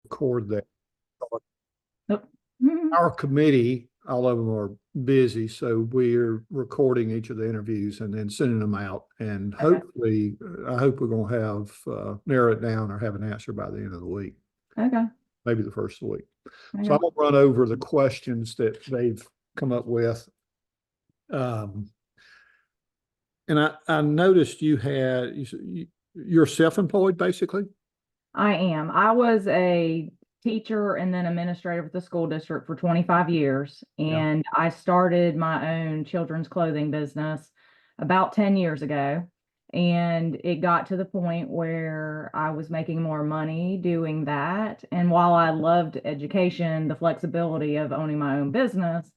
record that. Oh. Mhm. Our committee, all of them are busy, so we're recording each of the interviews and then sending them out. And Okay. hopefully, I hope we're going to have narrow it down or have an answer by the end of the week, Okay. maybe the first of the week. So Okay. I'm going to run over the questions that they've come up with. Um, and I noticed you're self-employed basically. I am. I was a teacher and then administrator with the school district for 25 years. Yeah. And I started my own children's clothing business about 10 years ago. And it got to the point where I was making more money doing that. And while I loved education, the flexibility of owning my own business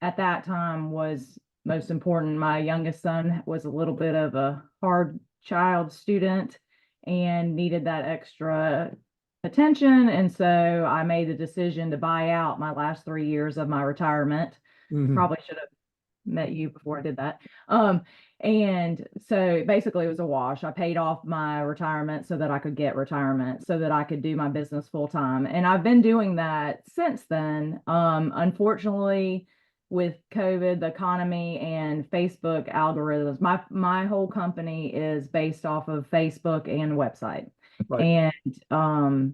at that time was most important. My youngest son was a little bit of a hard child student and needed that extra attention. And so I made the decision to buy out my last 3 years of my retirement. Mhm. Probably should have met you before I did that. And so basically it was a wash. I paid off my retirement so that I could get retirement, so that I could do my business full time. And I've been doing that since then. Unfortunately, with COVID, the economy and Facebook algorithms, my whole company is based off of Facebook and website. Right. And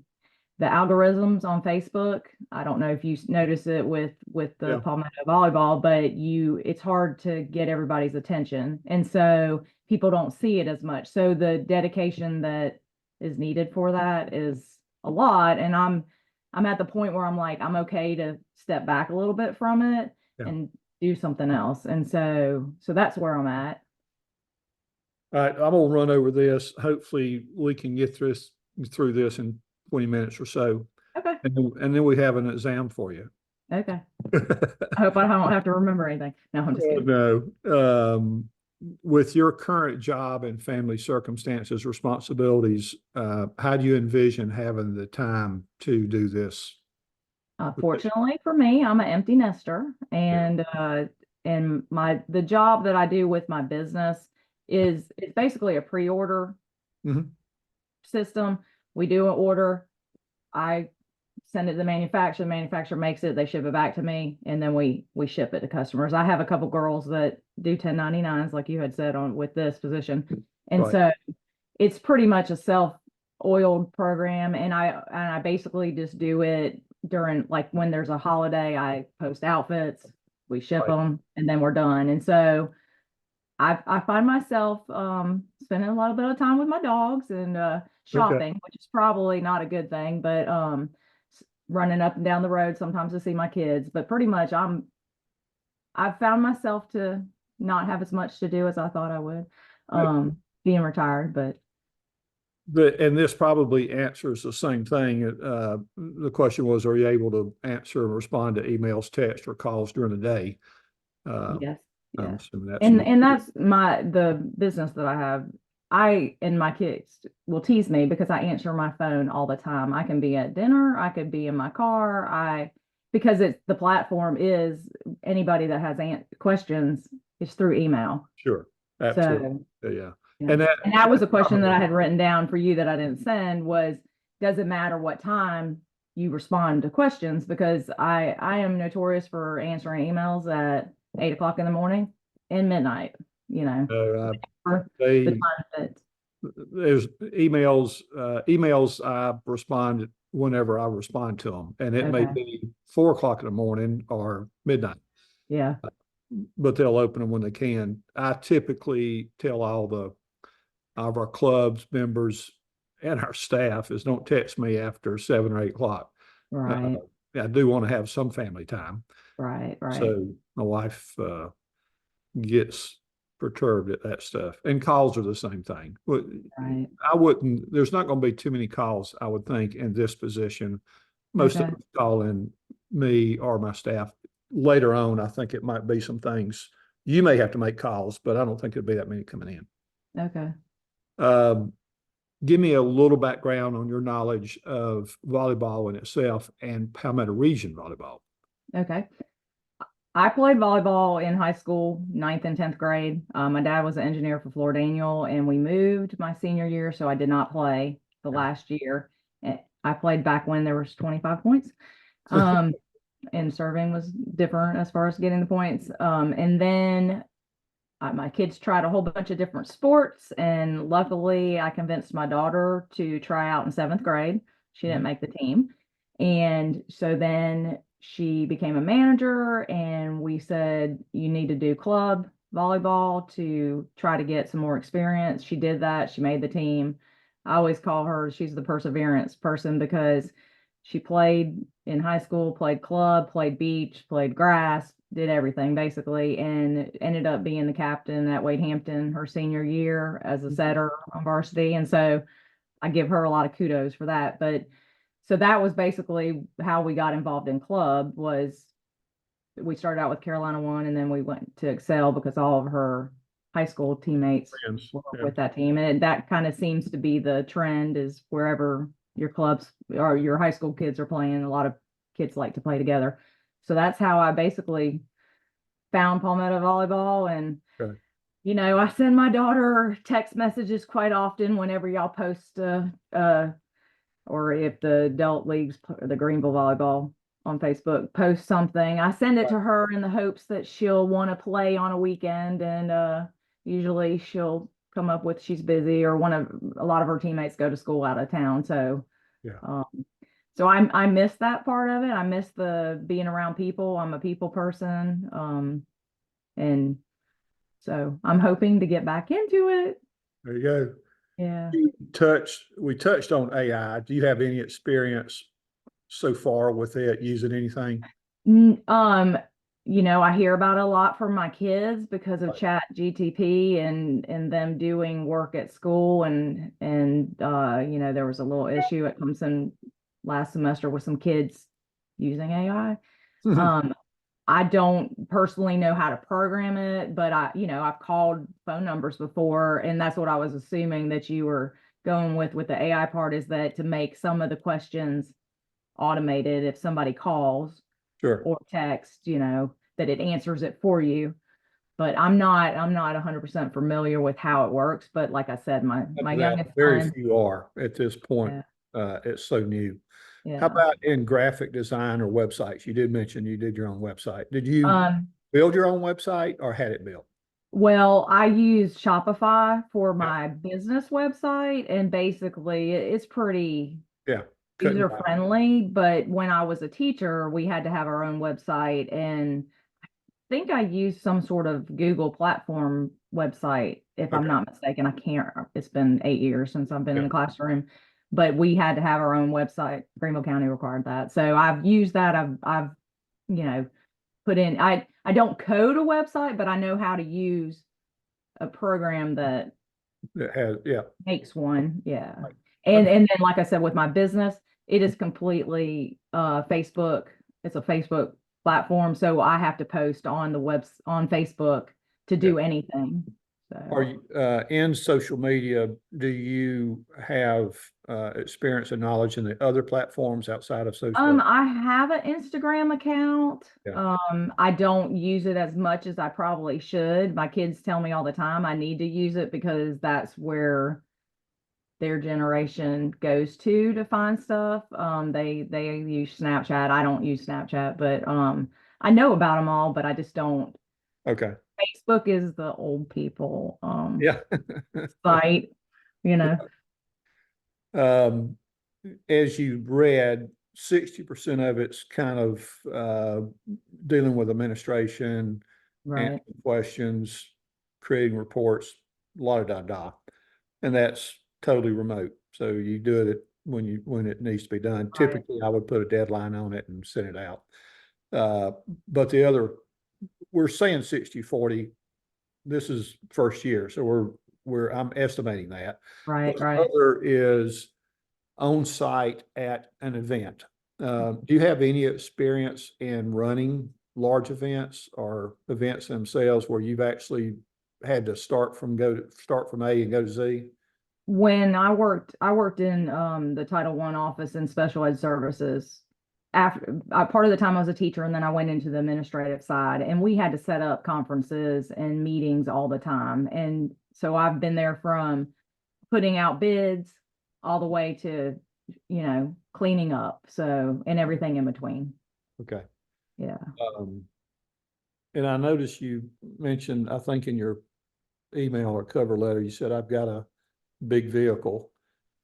the algorithms on Facebook. I don't know if you notice it with the Yeah. Palmetto volleyball, but it's hard to get everybody's attention. And so people don't see it as much. So the dedication that is needed for that is a lot. And I'm at the point where I'm like, I'm okay to step back a little bit from it Yeah. and do something else. And so that's where I'm at. All right, I'm gonna run over this. Hopefully, we can get through this in 20 minutes or so, Okay. and then we have an exam for you. Okay. I hope I don't have to remember anything. No, I'm just kidding. No, with your current job and family circumstances, responsibilities, how do you envision having the time to do this? Fortunately for me, I'm an empty nester, Yeah. and the job that I do with my business is it's basically a pre-order Mhm. system. We do an order, I send it to the manufacturer makes it, they ship it back to me, and then we ship it to customers. I have a couple girls that do 1099s, like you had said on with this position, and Right. so it's pretty much a self-oiled program, and I basically just do it during, like, when there's a holiday. I post outfits, we ship Right. them, and then we're done. And so I find myself spending a little bit of time with my dogs and Okay. shopping, which is probably not a good thing, but running up and down the road sometimes to see my kids. But pretty much I've found myself to not have as much to do as I thought I would, Good. being retired. But And this probably answers the same thing. The question was, are you able to answer and respond to emails, text, or calls during the day? Uh, yes, I'm yes. assuming that's And you. and that's the business that I have. I and my kids will tease me because I answer my phone all the time. I can be at dinner, I could be in my car. Because it's the platform is anybody that has questions is through email. Sure. Absolutely. So Yeah. yeah. And that, And that was a question that probably, I had written down for you that I didn't send was, does it matter what time you respond to questions? Because I am notorious for answering emails at 8 o'clock in the morning and midnight, you know, uh, for the they time that, there's emails I respond whenever I respond to them, and it may okay. be 4 o'clock in the morning or midnight, Yeah. but they'll open them when they can. I typically tell all of our clubs members and our staff is don't text me after 7 or 8 o'clock. Uh, Right. I do want to have some family time, Right. Right. so my wife gets perturbed at that stuff. And calls are the same thing. Right. I wouldn't, there's not going to be too many calls, I would think, in this position. Most of Okay. them calling me or my staff. Later on, I think it might be some things. You may have to make calls, but I don't think there'd be that many coming Okay. in. Give me a little background on your knowledge of volleyball in itself and Palmetto Region volleyball. Okay. I played volleyball in high school, ninth and 10th grade. My dad was an engineer for Florida Daniel, and we moved my senior year, so I did not play the Yeah. last year. I played back when there was 25 points. Um, and serving was different as far as getting the points. And then my kids tried a whole bunch of different sports, and luckily I convinced my daughter to try out in 7th grade. She didn't make the team. And so then she became a manager, and we said, you need to do club volleyball to try to get some more experience. She did that. She made the team. I always call her, she's the perseverance person, because she played in high school, played club, played beach, played grass, did everything basically, and ended up being the captain at Wade Hampton her senior year as a setter on varsity. And so I give her a lot of kudos for that. But so that was basically how we got involved in club. Was we started out with Carolina 1, and then we went to Excel because all of her high school teammates Friends, were yeah. with that team. And that kind of seems to be the trend, is wherever your clubs or your high school kids are playing, a lot of kids like to play together. So that's how I basically found Palmetto Volleyball. And Okay. you know, I send my daughter text messages quite often whenever y'all post or if the adult leagues, the Greenville Volleyball on Facebook, post something, I send it to her in the hopes that she'll want to play on a weekend. And usually she'll come up with she's busy, or a lot of her teammates go to school out of town. So Yeah. so I miss that part of it. I miss the being around people. I'm a people person. And so I'm hoping to get back into it. There you go. Yeah. We touched on AI. Do you have any experience so far with it, using anything? You know, I hear about it a lot from my kids because of Right. Chat GTP and them doing work at school. And you know, there was a little issue at Clemson last semester with some kids using AI. Um, I don't personally know how to program it, but you know, I've called phone numbers before, and that's what I was assuming that you were going with the AI part, is that to make some of the questions automated if somebody calls Sure. or text, you know, that it answers it for you. But I'm not 100% familiar with how it works. But like I said, my youngest Very son, few are at this point. yeah, It's so new. How yeah. about in graphic design or websites? You did mention you did your own website. Did you Um, build your own website or had it built? well, I use Shopify for Yeah. my business website, and basically it's pretty Yeah. Couldn't user buy. friendly. But when I was a teacher, we had to have our own website, and think I used some sort of Google platform website, if I'm Okay. not mistaken. I can't, it's been 8 years since I've been in Yeah. the classroom, but we had to have our own website. Greenville County required that. So I've used that. I've, you know, put in, I don't code a website, but I know how to use a program that It has, yeah. makes one. Yeah. Right. And then, like I said, with my business, it is completely Facebook. It's a Facebook platform, so I have to post on the on Facebook to Yeah. do anything. Are So you in social media? Do you have experience and knowledge in the other platforms outside of social? I have an Instagram account. Yeah. I don't use it as much as I probably should. My kids tell me all the time I need to use it because that's where their generation goes to find stuff. They use Snapchat. I don't use Snapchat, but I know about them all, but I just don't. Okay. Facebook is the old people Yeah. site, you know. Um, as you read, 60% of it's kind of dealing with administration, Right, answering questions, creating reports, la da da da. And that's totally remote. So you do it when it needs to be done. right, Typically, I would put a deadline on it and send it out. But the other, we're saying 60-40. This is first year, so I'm estimating that. right, The right. other is on site at an event. Do you have any experience in running large events or events themselves where you've actually had to start from A and go to Z? When I worked in the Title I office in special ed services. After part of the time I was a teacher, and then I went into the administrative side, and we had to set up conferences and meetings all the time. And so I've been there from putting out bids all the way to cleaning up. So, and everything in between. Okay. Yeah. And I noticed you mentioned, I think in your email or cover letter, you said, I've got a big vehicle.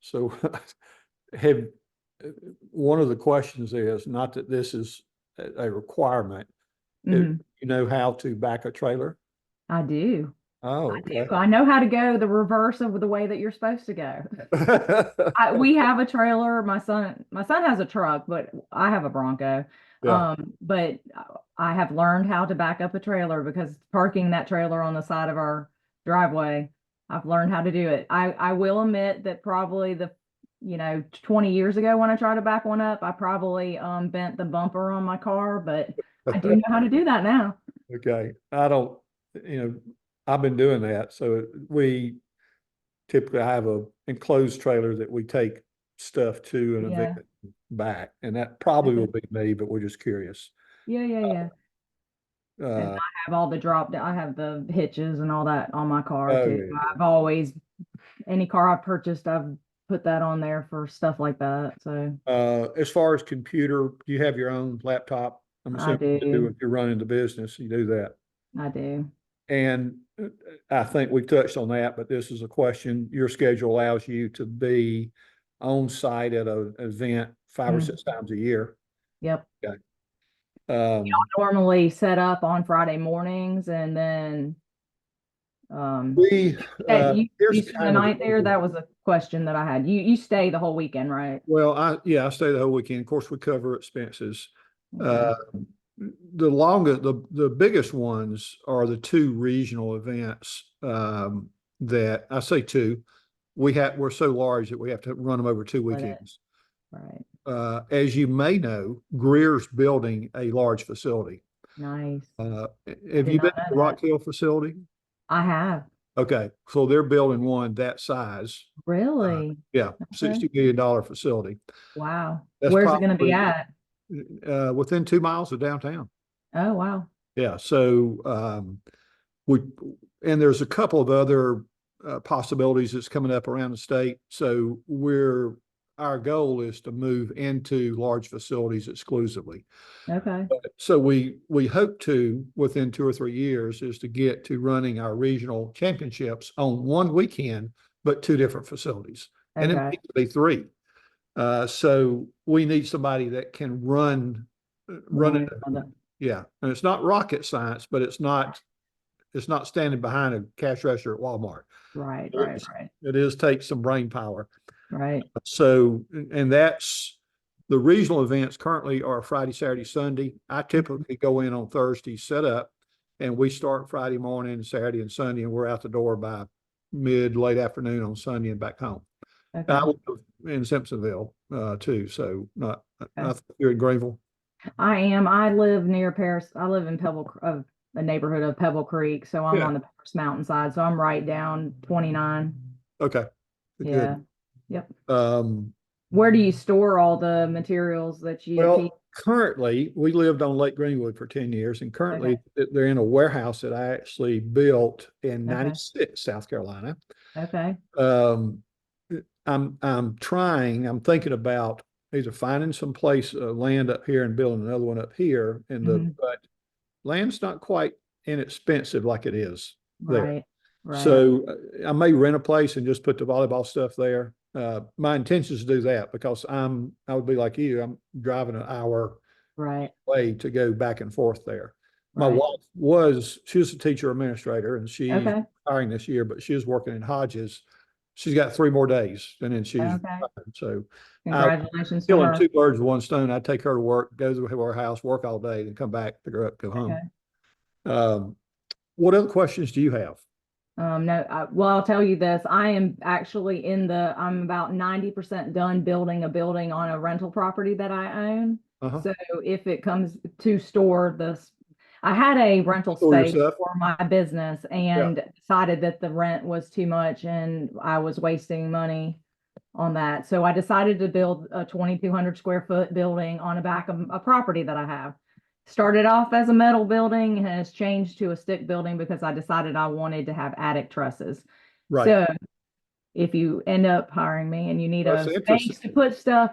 So have, one of the questions is, not that this is a requirement, Mhm. you know how to back a trailer? I do. Oh, I okay. do. I know how to go the reverse of the way that you're supposed to go. We have a trailer. My son has a truck, but I have a Bronco. Yeah. But I have learned how to back up a trailer because parking that trailer on the side of our driveway, I've learned how to do it. I will admit that probably 20 years ago when I tried to back one up, I probably bent the bumper on my car, but I do know how to do that now. Okay. I don't, I've been doing that. So we typically have a enclosed trailer that we take stuff to an event Yeah. back. And that probably will Okay. be me, but we're just curious. Yeah, yeah, yeah. And Uh, I have all the I have the hitches and all that on my car oh too. yeah. I've always, any car I've purchased, I've put that on there for stuff like that. So As far as computer, do you have your own laptop? I'm I assuming you do do. if you're running the business, you do that. I do. And I think we touched on that, but this is a question. Your schedule allows you to be on site at an event 5 or 6 Mhm. times a year. Yep. Okay. Um, Normally set up on Friday mornings and then um we, you here's spend the kind of night there. the, That was a question that I had. You stay the whole weekend, right? well, I stay the whole weekend. Of course, we cover expenses. Okay. Uh, the biggest ones are the two regional events, that I say two. We're so large that we have to run them over two Split it. weekends. Right. As you may know, Greer's building a large facility. Nice. I Have did you been not to the know Rock that. Hill facility? I have. Okay, so they're building one that size. Really? Yeah, Okay. $60 million facility. Wow. That's Where's it going to be probably at? within 2 miles of downtown. Oh, wow. Yeah, so we and there's a couple of other possibilities that's coming up around the state. So our goal is to move into large facilities exclusively. Okay. So we hope to, within 2 or 3 years, is to get to running our regional championships on one weekend, but two different facilities, and it Okay. needs to be three. So we need somebody that can run it. One of the- Yeah, and it's not rocket science, but it's not standing behind a cash register at Walmart. Right, It right, is, right, it is take some brain power. right. So, and that's the regional events currently are Friday, Saturday, Sunday. I typically go in on Thursday, set up, and we start Friday morning, Saturday and Sunday, and we're out the door by late afternoon on Sunday and back home. I Okay. live in Simpsonville, too. So I Okay. think you're in Greenville. I am. I live near Paris. I live in a neighborhood of Pebble Creek, so I'm Yeah. on the Paris mountainside. So I'm right down 29. Okay. Yeah. Good. Yep. Um, Where do you store all the materials that you teach? Well, currently, we lived on Lake Greenwood for 10 years, and Okay. currently they're in a warehouse that I actually built in Okay. 96, South Carolina. Okay. Um, I'm thinking about either finding some place, land up here and building another one up here Hmm. but land's not quite inexpensive like it is there. Right. Right. So I may rent a place and just put the volleyball stuff there. My intention is to do that because I would be like you. I'm driving an hour Right. way to go back and forth there. My Right. wife she was a teacher administrator and she's Okay. retiring this year, but she was working in Hodges. She's got 3 more days and then she's Okay. retired. So I Congratulations to killing her. two birds with one stone. I'd take her to work, go to her house, work all day, then come back, pick her up, go home. Okay. Um, what other questions do you have? No, well, I'll tell you this. I am actually I'm about 90% done building a building on a rental property that I own. Uh-huh. So if it comes to store this, I had a rental Store your space stuff. for my business Yeah. and decided that the rent was too much and I was wasting money on that. So I decided to build a 2,200 square foot building on the back of a property that I have. Started off as a metal building and has changed to a stick building because I decided I wanted to have attic trusses. Right. So if you end up hiring me and you need That's a space to interesting. put stuff,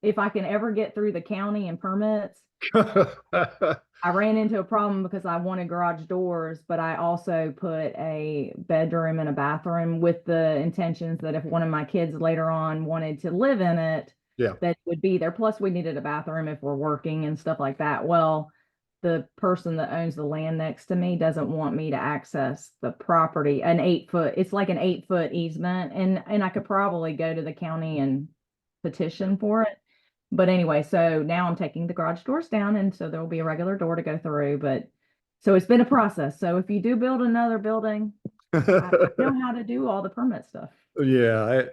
if I can ever get through the county and permits. I ran into a problem because I wanted garage doors, but I also put a bedroom and a bathroom with the intentions that if one of my kids later on wanted to live in it, Yeah. that would be there. Plus, we needed a bathroom if we're working and stuff like that. Well, the person that owns the land next to me doesn't want me to access the property, it's like an 8-foot easement, and I could probably go to the county and petition for it. But anyway, so now I'm taking the garage doors down, and so there will be a regular door to go through. But so it's been a process. So if you do build another building, I know how to do all the permit stuff. Yeah,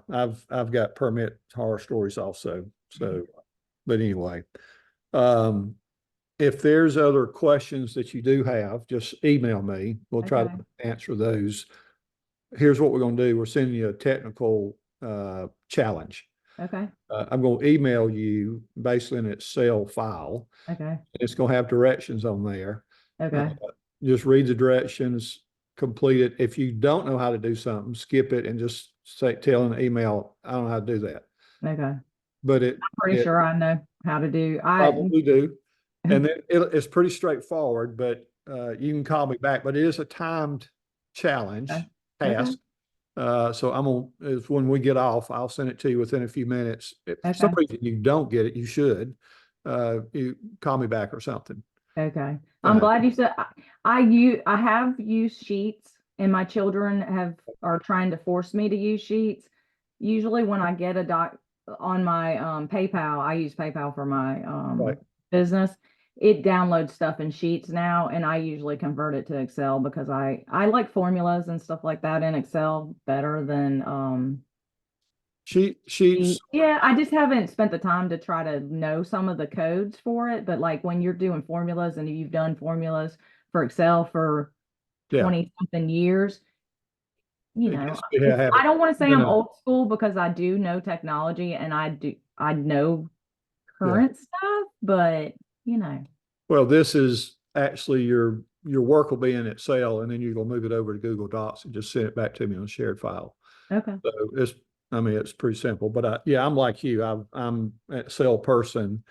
I've got permit horror stories also. So, but anyway, um, if there's other questions that you do have, just email me. We'll try Okay. to answer those. Here's what we're going to do. We're sending you a technical challenge. Okay. I'm going to email you basically an Excel file. Okay. It's going to have directions on there. Okay. Just read the directions, complete it. If you don't know how to do something, skip it and just tell an email, I don't know how to do that. Okay. But Pretty sure I know how to do. probably do. And then it's pretty straightforward, but you can call me back. But it is a timed challenge Okay. task. So is when we get off, I'll send it to you within a few minutes. If for some Okay. reason you don't get it, you should. You call me back or something. Okay. I'm Uh, glad you said I have used Sheets, and my children are trying to force me to use Sheets. Usually when I get a doc on my PayPal, I use PayPal for my right. business. It downloads stuff in Sheets now, and I usually convert it to Excel because I like formulas and stuff like that in Excel better than Sheets. yeah, I just haven't spent the time to try to know some of the codes for it. But like when you're doing formulas and you've done formulas for Excel for Yeah. 20 something years, Have I it. don't want to say No, I'm no. old school because I do know technology and I know Yeah. current stuff, but you know, Well, this is actually your work will be in Excel, and then you're gonna move it over to Google Docs and just send it back to me on a shared file. okay. So it's pretty simple. But I'm like you. I'm an Excel person.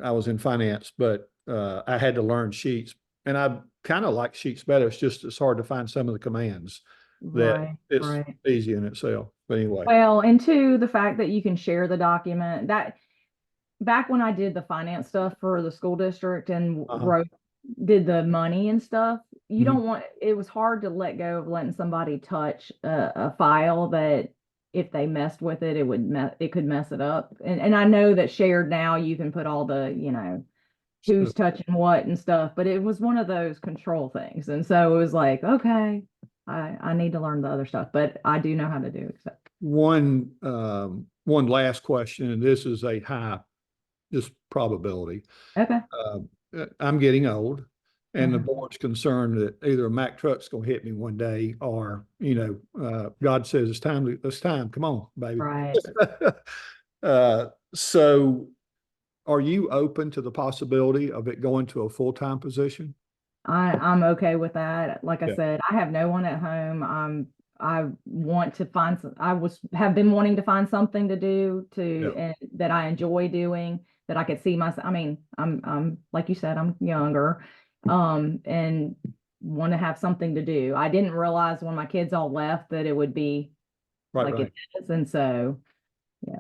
I was in finance, but I had to learn Sheets, and I kind of like Sheets better. It's hard to find some of the commands that Right, it's right. easy in Excel. But anyway, Well, and two, the fact that you can share the document that back when I did the finance stuff for the school district and uh-huh. did the money and stuff, Mhm. it was hard to let go of letting somebody touch a file that if they messed with it, it could mess it up. And I know that shared now you can put all the, So who's touching what and stuff, but it was one of those control things. And so it was like, okay, I need to learn the other stuff, but I do know how to do it. one last question, and this is a high this probability. Okay. Uh, I'm getting old, and the Uh-huh. board's concerned that either a Mack truck's going to hit me one day, or God says it's time. Come on, baby. Right. So, are you open to the possibility of it going to a full-time position? I'm okay with that. Like I Yeah, said, I have no one at home. I want to find some, have been wanting to find something to do yeah, and that I enjoy doing that I could see myself. I mean, I'm like you said, I'm younger, and want to have something to do. I didn't realize when my kids all left that it would be right, like it right. is. And so, yeah,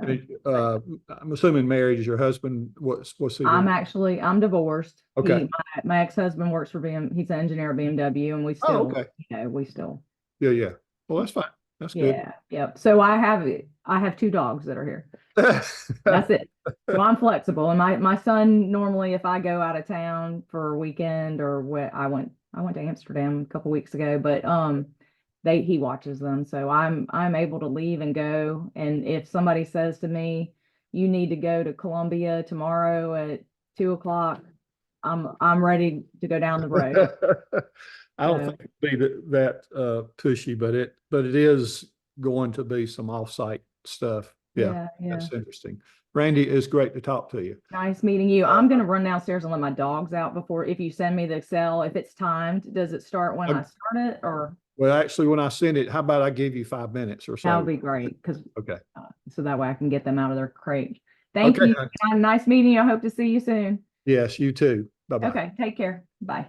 And, I'm assuming married is your husband. What's he do? I'm divorced. Okay. My ex-husband works for he's an engineer at BMW, and Oh, okay. we still, Yeah, yeah. Well, that's fine. That's good. yeah, yep. So I have two dogs that are here. That's it. So I'm flexible. And my son normally, if I go out of town for a weekend or what, I went to Amsterdam a couple weeks ago, but he watches them. So I'm able to leave and go. And if somebody says to me, you need to go to Columbia tomorrow at 2 o'clock, I'm ready to go down the road. I don't So think it'd be that pushy, but it is going to be some offsite stuff. Yeah, yeah, yeah. that's interesting. Randy, it's great to talk to you. Nice meeting you. Uh, I'm gonna run downstairs and let my dogs out before, if you send me the Excel, if it's timed, does it start when I I'm- start it or? Well, actually, when I send it, how about I give you 5 minutes or That so? would be great because Okay. so that way I can get them out of their crate. Thank Okay. you. Nice meeting you. I hope to see you soon. Yes, you too. Bye-bye. Okay, take care. Bye.